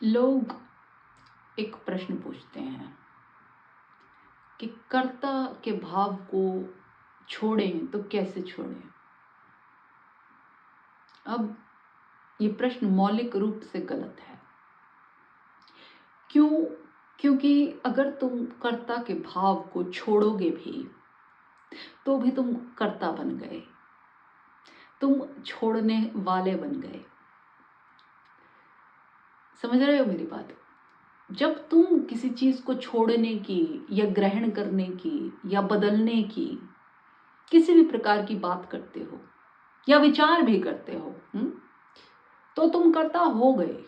लोग एक प्रश्न पूछते हैं कि कर्ता के भाव को छोड़ें तो कैसे छोड़ें। अब ये प्रश्न मौलिक रूप से गलत है। क्यों? क्योंकि अगर तुम कर्ता के भाव को छोड़ोगे भी तो भी तुम कर्ता बन गए, तुम छोड़ने वाले बन गए। समझ रहे हो मेरी बात? जब तुम किसी चीज को छोड़ने की या ग्रहण करने की या बदलने की किसी भी प्रकार की बात करते हो या विचार भी करते हो, तो तुम कर्ता हो गए।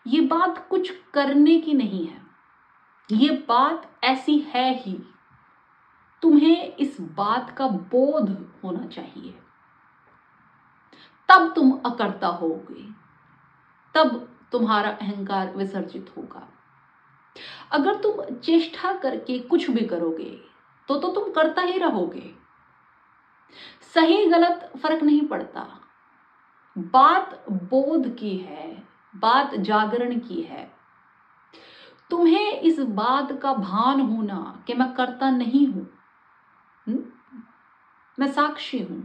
ये बात कुछ करने की नहीं है, ये बात ऐसी है ही। तुम्हें इस बात का बोध होना चाहिए, तब तुम अकर्ता होगे, तब तुम्हारा अहंकार विसर्जित होगा। अगर तुम चेष्टा करके कुछ भी करोगे तो तुम करता ही रहोगे। सही गलत फर्क नहीं पड़ता, बात बोध की है, बात जागरण की है। तुम्हें इस बात का भान होना कि मैं करता नहीं हूं, मैं साक्षी हूं।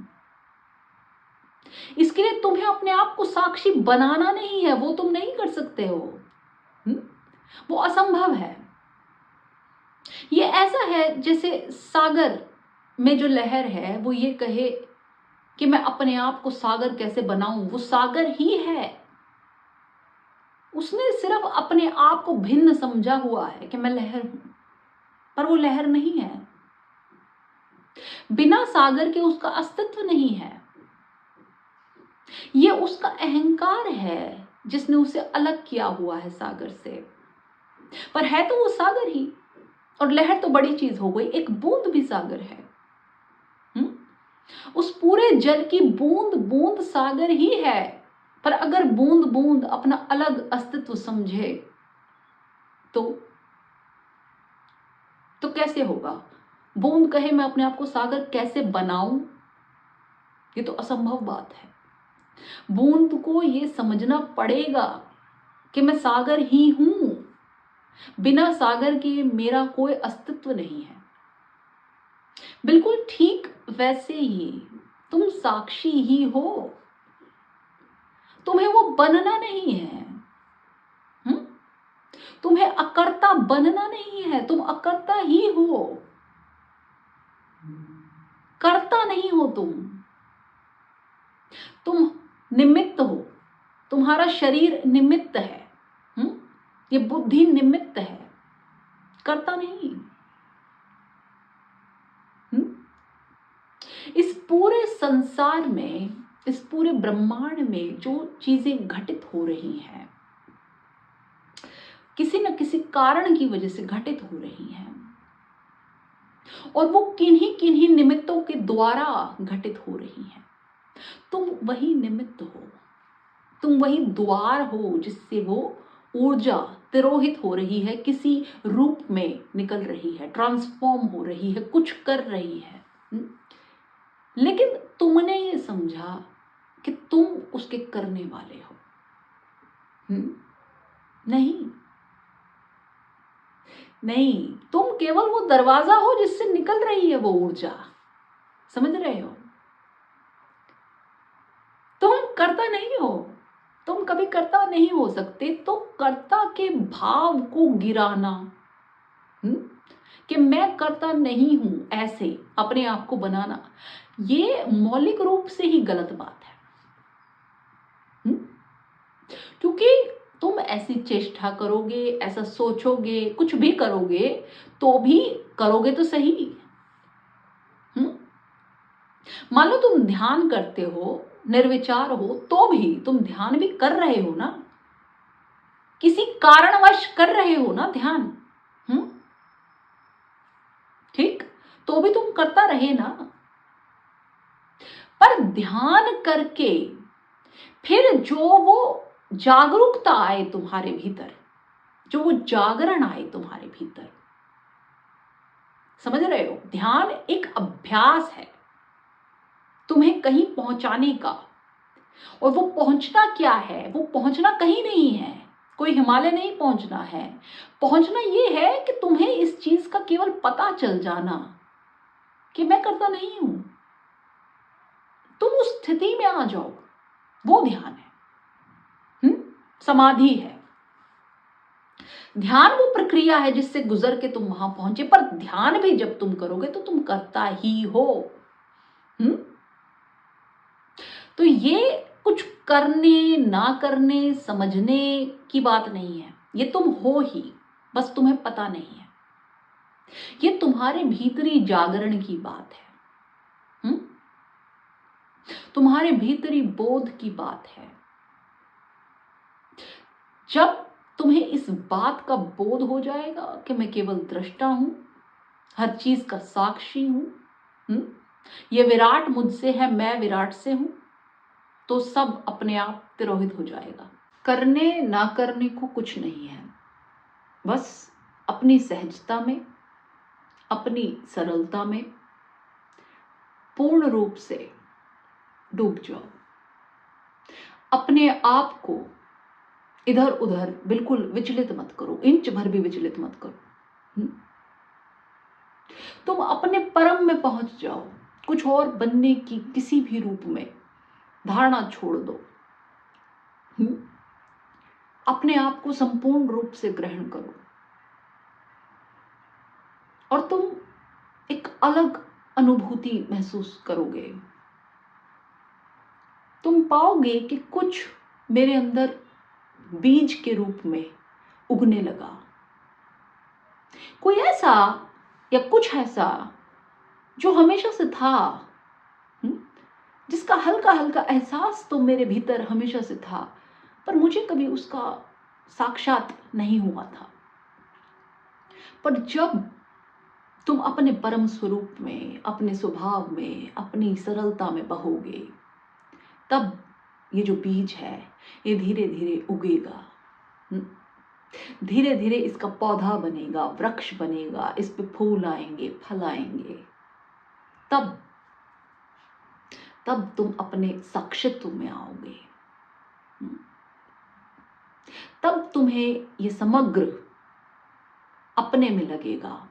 इसके लिए तुम्हें अपने आप को साक्षी बनाना नहीं है, वो तुम नहीं कर सकते हो, वो असंभव है। ये ऐसा है जैसे सागर में जो लहर है वो ये कहे कि मैं अपने आप को सागर कैसे बनाऊं। वो सागर ही है, उसने सिर्फ अपने आप को भिन्न समझा हुआ है कि मैं लहर हूं, पर वो लहर नहीं है। बिना सागर के उसका अस्तित्व नहीं है। ये उसका अहंकार है जिसने उसे अलग किया हुआ है सागर से, पर है तो वो सागर ही। और लहर तो बड़ी चीज हो गई, एक बूंद भी सागर है। उस पूरे जल की बूंद बूंद सागर ही है। पर अगर बूंद बूंद अपना अलग अस्तित्व समझे तो कैसे होगा? बूंद कहे मैं अपने आप को सागर कैसे बनाऊं, ये तो असंभव बात है। बूंद को ये समझना पड़ेगा कि मैं सागर ही हूं, बिना सागर के मेरा कोई अस्तित्व नहीं है। बिल्कुल ठीक वैसे ही तुम साक्षी ही हो, तुम्हें वो बनना नहीं है। तुम्हें अकर्ता बनना नहीं है, तुम अकर्ता ही हो, कर्ता नहीं हो। तुम निमित्त हो, तुम्हारा शरीर निमित्त है, ये बुद्धि निमित्त है, कर्ता नहीं। इस पूरे संसार में, इस पूरे ब्रह्मांड में जो चीजें घटित हो रही हैं, किसी न किसी कारण की वजह से घटित हो रही हैं, और वो किन्हीं किन्हीं निमित्तों के द्वारा घटित हो रही हैं। तुम वही निमित्त हो, तुम वही द्वार हो जिससे वो ऊर्जा तिरोहित हो रही है, किसी रूप में निकल रही है, ट्रांसफॉर्म हो रही है, कुछ कर रही है। लेकिन तुमने ये समझा कि तुम उसके करने वाले हो। नहीं, तुम केवल वो दरवाजा हो जिससे निकल रही है वो ऊर्जा। समझ रहे हो? तुम कर्ता नहीं हो, तुम कभी कर्ता नहीं हो सकते। तो कर्ता के भाव को गिराना, कि मैं कर्ता नहीं हूं, ऐसे अपने आप को बनाना, ये मौलिक रूप से ही गलत बात है। क्योंकि तुम ऐसी चेष्टा करोगे, ऐसा सोचोगे, कुछ भी करोगे, तो भी करोगे तो सही। मान लो तुम ध्यान करते हो, निर्विचार हो, तो भी तुम ध्यान भी कर रहे हो ना, किसी कारणवश कर रहे हो ना ध्यान, ठीक? तो भी तुम करता रहे ना। पर ध्यान करके फिर जो वो जागरूकता आए तुम्हारे भीतर, जो वो जागरण आए तुम्हारे भीतर, समझ रहे हो? ध्यान एक अभ्यास है तुम्हें कहीं पहुंचाने का। और वो पहुंचना क्या है? वो पहुंचना कहीं नहीं है, कोई हिमालय नहीं पहुंचना है। पहुंचना ये है कि तुम्हें इस चीज का केवल पता चल जाना कि मैं करता नहीं हूं। तुम उस स्थिति में आ जाओ, वो ध्यान है। समाधि है। ध्यान वो प्रक्रिया है जिससे गुजर के तुम वहां पहुंचे, पर ध्यान भी जब तुम करोगे तो तुम करता ही हो। तो ये कुछ करने ना करने समझने की बात नहीं है, ये तुम हो ही, बस तुम्हें पता नहीं है। ये तुम्हारे भीतरी जागरण की बात है। तुम्हारे भीतरी बोध की बात है। जब तुम्हें इस बात का बोध हो जाएगा कि मैं केवल दृष्टा हूं, हर चीज का साक्षी हूं, ये विराट मुझसे है, मैं विराट से हूं, तो सब अपने आप तिरोहित हो जाएगा। करने ना करने को कुछ नहीं है, बस अपनी सहजता में, अपनी सरलता में पूर्ण रूप से डूब जाओ। अपने आप को इधर उधर बिल्कुल विचलित मत करो, इंच भर भी विचलित मत करो। तुम अपने परम में पहुंच जाओ। कुछ और बनने की किसी भी रूप में धारणा छोड़ दो। अपने आप को संपूर्ण रूप से ग्रहण करो और तुम एक अलग अनुभूति महसूस करोगे। तुम पाओगे कि कुछ मेरे अंदर बीज के रूप में उगने लगा। कोई ऐसा या कुछ ऐसा जो हमेशा से था, जिसका हल्का हल्का एहसास तो मेरे भीतर हमेशा से था, पर मुझे कभी उसका साक्षात नहीं हुआ था। पर जब तुम अपने परम स्वरूप में, अपने स्वभाव में, अपनी सरलता में बहोगे, तब ये जो बीज है ये धीरे धीरे उगेगा। धीरे धीरे इसका पौधा बनेगा, वृक्ष बनेगा, इस पे फूल आएंगे, फल आएंगे। तब तुम अपने साक्षित्व में आओगे। तब तुम्हें ये समग्र अपने में लगेगा।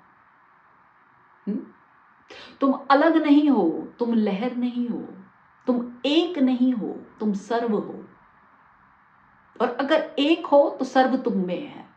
तुम अलग नहीं हो, तुम लहर नहीं हो, तुम एक नहीं हो, तुम सर्व हो। और अगर एक हो तो सर्व तुम में है।